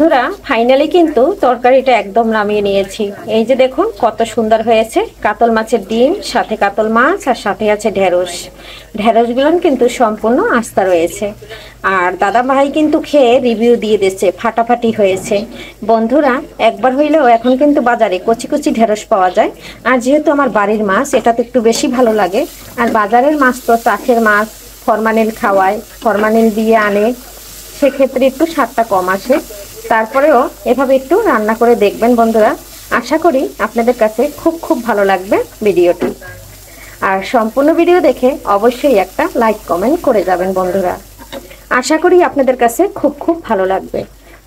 বন্ধুরা ফাইনালি কিন্তু তরকারিটা একদম নামিয়ে নিয়েছি। এই যে দেখুন কত সুন্দর হয়েছে, কাতল মাছের ডিম, সাথে কাতল মাছ আর সাথে আছে ঢেঁড়স। ঢেঁড়সগুলো কিন্তু সম্পূর্ণ আস্তা রয়েছে। আর দাদা ভাই কিন্তু খেয়ে রিভিউ দিয়ে দিচ্ছে ফাটাফাটি হয়েছে। বন্ধুরা একবার হইলেও এখন কিন্তু বাজারে কচি কচি ঢেঁড়স পাওয়া যায়। আর যেহেতু আমার বাড়ির মাছ, এটা তো একটু বেশি ভালো লাগে। আর বাজারের মাছ তো চাষের মাছ, ফরমালিন খাওয়ায়, ফরমালিন দিয়ে আনে, সেক্ষেত্রে একটু স্বাদটা কম আসে। তারপরেও এভাবে একটু রান্না করে দেখবেন বন্ধুরা, আশা করি আপনাদের কাছে খুব খুব ভালো লাগবে ভিডিওটি। আর সম্পূর্ণ ভিডিও দেখে অবশ্যই একটা লাইক কমেন্ট করে যাবেন বন্ধুরা। আশা করি আপনাদের কাছে খুব খুব ভালো লাগবে।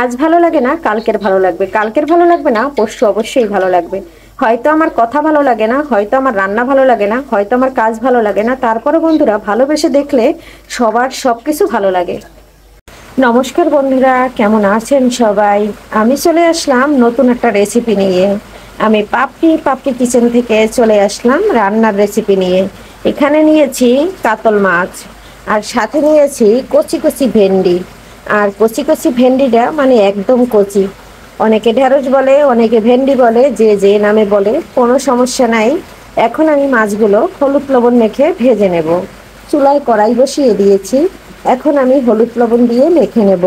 আজ ভালো লাগে না কালকের ভালো লাগবে, কালকের ভালো লাগবে না পরশু অবশ্যই ভালো লাগবে। হয়তো আমার কথা ভালো লাগে না, হয়তো আমার রান্না ভালো লাগে না, হয়তো আমার কাজ ভালো লাগে না, তারপরে বন্ধুরা ভালোবেসে দেখলে সবার সবকিছু ভালো লাগে। নমস্কার বন্ধুরা, কেমন আছেন সবাই? আমি চলে আসলাম নতুন একটা রেসিপি নিয়ে। আমি পাপড়ি কিচেন থেকে চলে আসলাম রান্নার রেসিপি নিয়ে। এখানে নিয়েছি কাতল মাছ, আর সাথে নিয়েছি কচি কচি ভেন্ডি। আর কচি কচি ভেন্ডিটা মানে একদম কচি। অনেকে ঢেঁড়স বলে, অনেকে ভেন্ডি বলে, যে যে নামে বলে কোনো সমস্যা নাই। এখন আমি মাছগুলো হলুদ লবণ মেখে ভেজে নেব। চুলায় কড়াই বসিয়ে দিয়েছি, এখন আমি হলুদ লবণ দিয়ে মেখে নেব।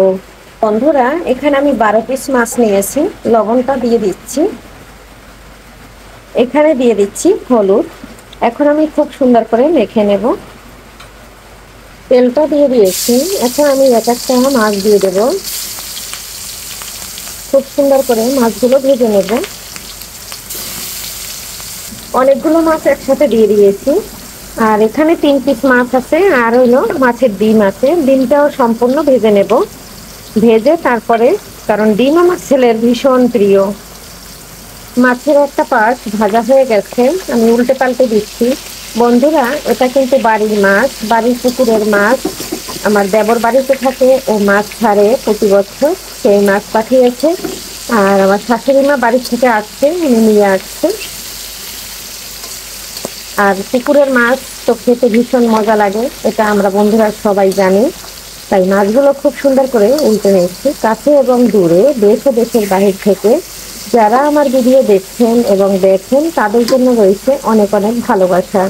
বন্ধুরা এখানে আমি 12 পিস মাছ নিয়েছি। লবণটা দিয়ে দিচ্ছি, এখানে দিয়ে দিচ্ছি হলুদ। এখন আমি খুব সুন্দর করে মেখে নেব। তেলটা দিয়ে দিয়েছি, এখন আমি এক একটা মাছ দিয়ে দেব। খুব সুন্দর করে মাছগুলো ভেজে নেব। অনেকগুলো মাছ একসাথে দিয়ে দিয়েছি। আর এখানে 3 পিস মাছ আছে, আর হইলো মাছের ডিম আছে। ডিমটাও সম্পূর্ণ ভেজে নেব। ভেজে তারপরে, কারণ ডিম আমার ছেলের ভীষণ প্রিয়। মাছের একটা পাশ ভাজা হয়ে গেছে, আমি উল্টে পাল্টে দিচ্ছি। বন্ধুরা এটা কিন্তু বাড়ির মাছ, বাড়ির পুকুরের মাছ। আমার দেবর বাড়িতে থাকে, ও মাছ ছাড়ে প্রতি বছর, সেই মাছ পাঠিয়েছে। আর আমার শাশুড়ি মা বাড়ি থেকে আসছে, উনি নিয়ে আসছে। আর পুকুরের মাছ তো খেতে ভীষণ মজা লাগে, এটা আমরা বন্ধুরা সবাই জানি। তাই মাছগুলো খুব সুন্দর করে উল্টে নিচ্ছি। কাছে এবং দূরে, দেশ ও দেশের বাহির থেকে যারা আমার ভিডিও দেখছেন এবং দেখেন, তাদের জন্য রয়েছে অনেক অনেক ভালোবাসা।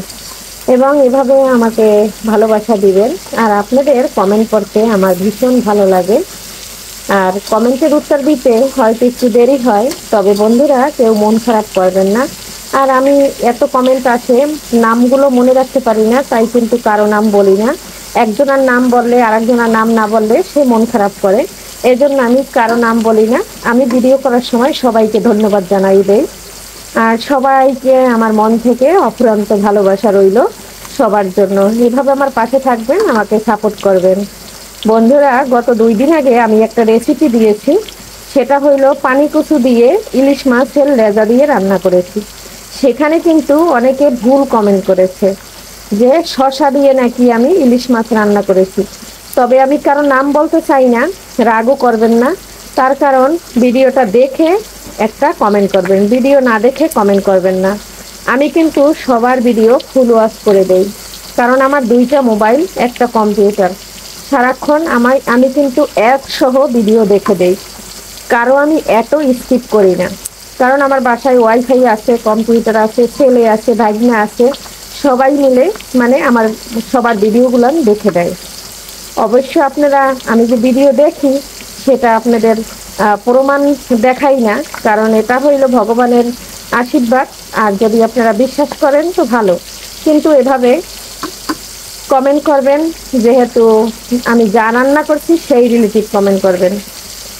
এবং এভাবে আমাকে ভালোবাসা দিবেন। আর আপনাদের কমেন্ট করতে আমার ভীষণ ভালো লাগে। আর কমেন্টের উত্তর দিতে হয়তো একটু দেরি হয়, তবে বন্ধুরা কেউ মন খারাপ করবেন না। আর আমি এত কমেন্ট আসে, নামগুলো মনে রাখতে পারি না, তাই কিন্তু কারো নাম বলি না। একজনের নাম বললে আরেকজনের নাম না বললে সে মন খারাপ করে, এজন্য আমি কারো নাম বলি না। আমি ভিডিও করার সময় সবাইকে ধন্যবাদ জানাই দেই। আর সবাইকে আমার মন থেকে অফুরন্ত ভালোবাসা রইল সবার জন্য। এভাবে আমার পাশে থাকবেন, আমাকে সাপোর্ট করবেন। বন্ধুরা গত 2 দিন আগে আমি একটা রেসিপি দিয়েছি, সেটা হইলো পানি কচু দিয়ে ইলিশ মাছের লেজা দিয়ে রান্না করেছি। সেখানে কিন্তু অনেকে ভুল কমেন্ট করেছে যে শসা দিয়ে নাকি আমি ইলিশ মাছ রান্না করেছি। তবে আমি কারো নাম বলতে চাই না, রাগও করবেন না। তার কারণ ভিডিওটা দেখে একটা কমেন্ট করবেন, ভিডিও না দেখে কমেন্ট করবেন না। আমি কিন্তু সবার ভিডিও ফুল ওয়াচ করে দেই, কারণ আমার 2টা মোবাইল, একটা কম্পিউটার। সারাক্ষণ আমি কিন্তু অ্যাপ সহ ভিডিও দেখে দেই। কারো আমি এত স্কিপ করি না, কারণ আমার বাসায় ওয়াইফাই আছে, কম্পিউটার আছে, ছেলে আছে, ভাগনা আছে, সবাই মিলে মানে আমার সবার ভিডিওগুলো আমি দেখে দেয়। অবশ্য আপনারা, আমি যে ভিডিও দেখি সেটা আপনাদের প্রমাণ দেখাই না, কারণ এটা হইল ভগবানের আশীর্বাদ। আর যদি আপনারা বিশ্বাস করেন তো ভালো, কিন্তু এভাবে কমেন্ট করবেন যেহেতু আমি যা রান্না করছি সেই রিলেটিভ কমেন্ট করবেন।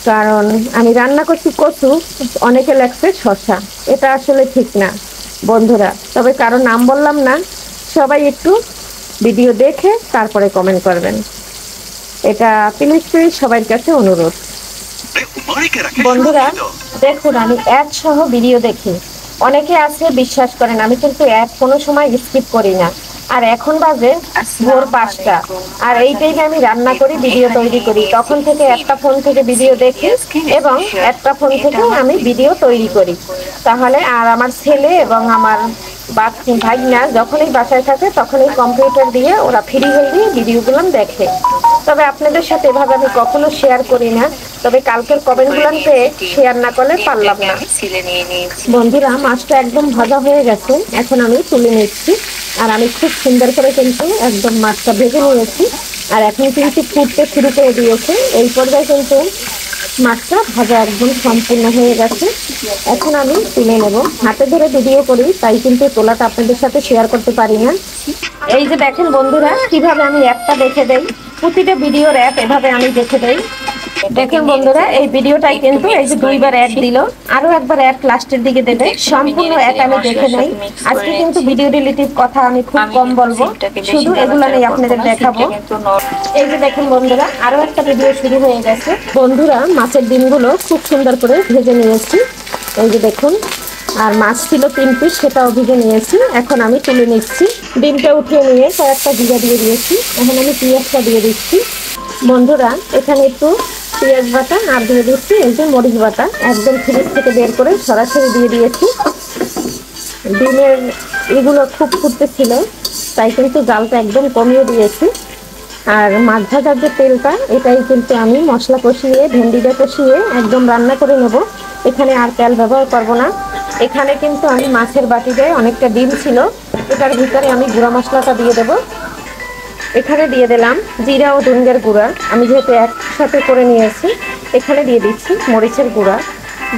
কারণ আমি রান্না করছি কচু, অনেকে লেখছে শসা, এটা আসলে ঠিক না বন্ধুরা। তবে কারো নাম বললাম না, সবাই একটু ভিডিও দেখে তারপরে কমেন্ট করবেন, এটা প্লিজ প্লিজ সবার কাছে অনুরোধ। বন্ধুরা দেখুন আমি অ্যাড সহ ভিডিও দেখি, অনেকে আছে বিশ্বাস করেন, আমি কিন্তু অ্যাড কোনো সময় স্কিপ করি না। আর এখন বাজে ভোর 5টা, আর এই টাইমে আমি রান্না করি, ভিডিও তৈরি করি। তখন থেকে একটা ফোন থেকে ভিডিও দেখি এবং একটা ফোন থেকে আমি ভিডিও তৈরি করি। তাহলে আর আমার ছেলে এবং আমার ভাগনা যখনই বাসায় থাকে তখনই কম্পিউটার দিয়ে ওরা ফ্রি হয়ে ভিডিওগুলো দেখে। তবে আপনাদের সাথে এভাবে আমি কখনো শেয়ার করি না। তবে কালকের কমেন্টগুলোতে শেয়ার না করলে পারলাম না। বন্ধুরা মাছটা একদম ভাজা হয়ে গেছে, এখন আমি তুলে নিচ্ছি। আর আমি খুব সুন্দর করে কিন্তু একদম মাছটা ভেজে নিয়েছি। আর এখন কিন্তু ফুটতে শুরু করে দিয়েছে। এই পর্যায়ে কিন্তু মাছটা ভাজা একদম সম্পূর্ণ হয়ে গেছে। এখন আমি তুলে নেব। হাতে ধরে ভিডিও করি তাই কিন্তু তোলাটা আপনাদের সাথে শেয়ার করতে পারি না। এই যে দেখেন বন্ধুরা কিভাবে আমি একটা দেখে দেই, প্রতিটা ভিডিওর অ্যাপ এভাবে আমি দেখে দেই। দেখেন বন্ধুরা এই ভিডিওটাই কিন্তু এই যে দুইবার অ্যাড দিল, আরো একবার অ্যাড লাস্টের দিকে দেবে। সম্পূর্ণ অ্যাড আমি দেখে নেই। আজকে কিন্তু ভিডিও রিলেটিভ কথা আমি খুব কম বলবো, শুধু এগুলো নিয়ে আপনাদের দেখাবো। এই যে দেখেন বন্ধুরা আরো একটা ভিডিও শুরু হয়ে গেছে। বন্ধুরা মাছের ডিমগুলো খুব সুন্দর করে ভেজে নিয়েছি, এই যে দেখুন। আর মাছ ছিল 3 পিস, সেটাও ভেজে নিয়েছি। এখন আমি তুলে নিচ্ছি। ডিমটা উঠিয়ে নিয়ে কয়েকটা জিরা দিয়ে দিয়েছি। এখন আমি পেঁয়াজটা দিয়ে দিচ্ছি। বন্ধুরা এখানে একটু পেঁয়াজ বাটা আর দিয়ে দিচ্ছি এই যে মরিচ বাটা, একদম ফ্রিজ থেকে বের করে সরাসরি দিয়ে দিয়েছি। ডিমের এগুলো খুব ফুটতেছিল তাই কিন্তু জালটা একদম কমিয়ে দিয়েছি। আর মাছ ভাজার যে তেলটা এটাই কিন্তু আমি মশলা কষিয়ে ভেন্ডিটা কষিয়ে একদম রান্না করে নেব। এখানে আর তেল ব্যবহার করব না। এখানে কিন্তু আমি মাছের বাটিতে অনেকটা ডিম ছিল, এটার ভিতরে আমি গুঁড়া মশলাটা দিয়ে দেব। এখানে দিয়ে দিলাম জিরা ও ধনিয়ার গুঁড়া, আমি যেহেতু একসাথে করে নিয়েছি। এখানে দিয়ে দিচ্ছি মরিচের গুঁড়া।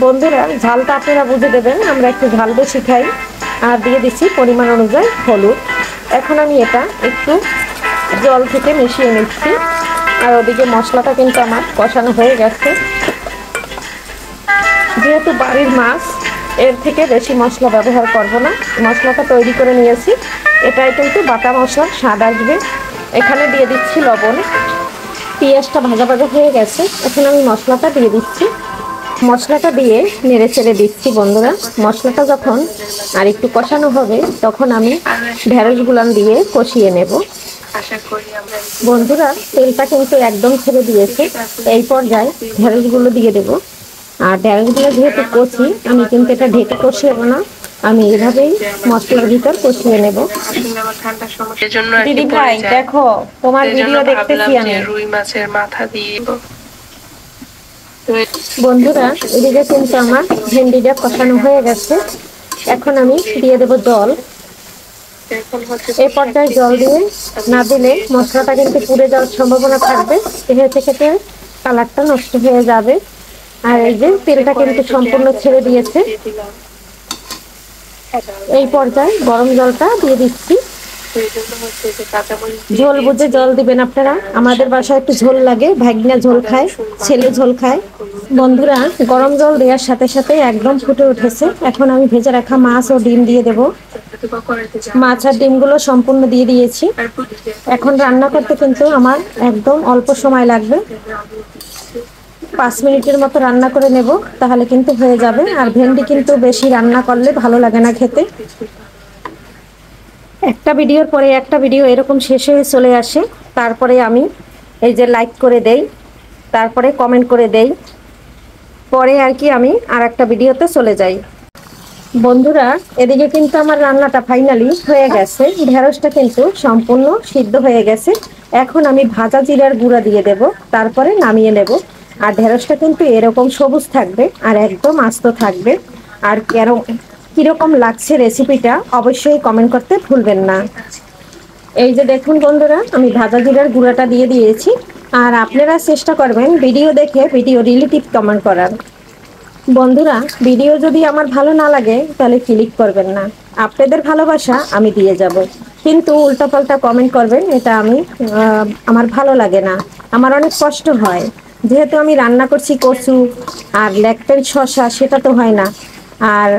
বন্ধুরা ঝালটা আপনারা বুঝে দেবেন, আমরা একটু ঝাল বেশি খাই। আর দিয়ে দিচ্ছি পরিমাণ অনুযায়ী হলুদ। এখন আমি এটা একটু জল থেকে মিশিয়ে নিচ্ছি। আর ওদিকে মশলাটা কিন্তু আমার কষানো হয়ে গেছে। যেহেতু বাড়ির মাছ এর থেকে বেশি মশলা ব্যবহার করব না, মশলাটা তৈরি করে নিয়েছি। এটাই কিন্তু বাটা মশলার স্বাদ আসবে। এখানে দিয়ে দিচ্ছি লবণ। পেঁয়াজটা ভাজা ভাজা হয়ে গেছে, এখন আমি মশলাটা দিয়ে দিচ্ছি। মশলাটা দিয়ে নেড়ে চেড়ে দিচ্ছি। বন্ধুরা মশলাটা যখন আর একটু কষানো হবে তখন আমি ঢেঁড়সগুলো দিয়ে কষিয়ে নেব। বন্ধুরা তেলটা কিন্তু একদম ছেড়ে দিয়েছে। এই পর্যায়ে ঢেঁড়সগুলো দিয়ে দেব। আর ঢেঁড়সগুলো যেহেতু কচি আমি কিন্তু এটা ঢেকে কষিয়ে না, আমি এভাবেই মশলার ভিতর কষিয়ে নেব। দিদি ভাই দেখো তোমার ভিডিও দেখতেছি আমি। রুই মাছের মাথা দিয়ে বন্ধুরা এদিকে কিন্তু আমার ভেন্ডিটা কষানো হয়ে গেছে। এখন আমি দিয়ে দেব জল। এই পর্যায়ে জল দিয়ে না দিলে মশলাটা কিন্তু পুড়ে যাওয়ার সম্ভাবনা থাকবে, এতে খেতে কালারটা নষ্ট হয়ে যাবে। আর এই যে তেলটা কিন্তু সম্পূর্ণ ছেড়ে দিয়েছে। এই পর্যায়ে গরম জলটা দিয়ে দিচ্ছি। ঝোল বুঝে জল দিবেন আপনারা। আমাদের বাসায় একটু ঝোল লাগে, ভাগনা ঝোল খায়, ছেলে ঝোল খায়। বন্ধুরা গরম জল দেওয়ার সাথে সাথে একদম ফুটে উঠেছে। এখন আমি ভেজে রাখা মাছ ও ডিম দিয়ে দেব। মাছ আর ডিমগুলো সম্পূর্ণ দিয়ে দিয়েছি। এখন রান্না করতে কিন্তু আমার একদম অল্প সময় লাগবে, 5 মিনিটের মতো রান্না করে নেব, তাহলে কিন্তু হয়ে যাবে। আর ভেন্ডি কিন্তু বেশি রান্না করলে ভালো লাগে না খেতে। একটা ভিডিওর পরে একটা ভিডিও এরকম শেষ হয়ে চলে আসে, তারপরে আমি এই যে লাইক করে দেই, তারপরে কমেন্ট করে দেই, পরে আর কি আমি আর একটা ভিডিওতে চলে যাই। বন্ধুরা এদিকে কিন্তু আমার রান্নাটা ফাইনালি হয়ে গেছে। ঢেঁড়সটা কিন্তু সম্পূর্ণ সিদ্ধ হয়ে গেছে। এখন আমি ভাজা জিরার গুঁড়া দিয়ে দেব, তারপরে নামিয়ে নেব। আর ঢেঁড়সটা কিন্তু এরকম সবুজ থাকবে আর একদম আস্ত থাকবে। আর কিরকম লাগছে রেসিপিটা অবশ্যই কমেন্ট করতে ভুলবেন না। এই যে দেখুন বন্ধুরা আমি ভাজা জিরার গুঁড়াটা দিয়ে দিয়েছি। আর আপনারা চেষ্টা করবেন ভিডিও দেখে ভিডিও রিলেটিভ কমেন্ট করার। বন্ধুরা ভিডিও যদি আমার ভালো না লাগে তাহলে ক্লিক করবেন না, আপনাদের ভালোবাসা আমি দিয়ে যাব। কিন্তু উল্টাপাল্টা কমেন্ট করবেন, এটা আমার ভালো লাগে না, আমার অনেক কষ্ট হয়। যেহেতু আমি রান্না করছি কচু আর লেগপেন শসা, সেটা তো হয় না। আর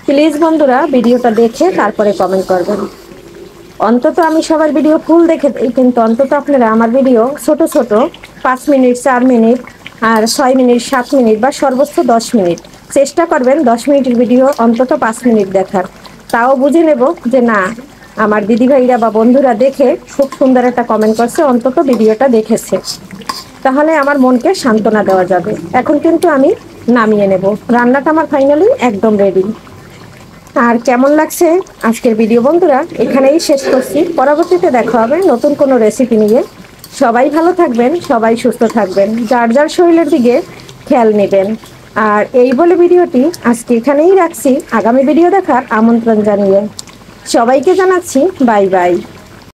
প্লিজ বন্ধুরা ভিডিওটা দেখে তারপরে কমেন্ট করবেন। অন্তত আমি সবার ভিডিও ফুল দেখে দিই, কিন্তু অন্তত আপনারা আমার ভিডিও ছোট ছোট 5 মিনিট 4 মিনিট আর 6 মিনিট 7 মিনিট বা সর্বোচ্চ 10 মিনিট চেষ্টা করবেন 10 মিনিটের ভিডিও অন্তত 5 মিনিট দেখার। তাও বুঝে নেব যে না আমার দিদিভাইরা বা বন্ধুরা দেখে খুব সুন্দর একটা কমেন্ট করছে, অন্তত ভিডিওটা দেখেছে, তাহলে আমার মনকে সান্ত্বনা দেওয়া যাবে। এখন কিন্তু আমি নামিয়ে নেব। রান্নাটা আমার ফাইনালি একদম রেডি। আর কেমন লাগছে আজকের ভিডিও বন্ধুরা, এখানেই শেষ করছি। পরবর্তীতে দেখা হবে নতুন কোনো রেসিপি নিয়ে। সবাই ভালো থাকবেন, সবাই সুস্থ থাকবেন, যার যার শরীরের দিকে খেয়াল নেবেন। আর এই বলে ভিডিওটি আজকে এখানেই রাখছি। আগামী ভিডিও দেখার আমন্ত্রণ জানিয়ে সবাইকে জানাচ্ছি বাই বাই।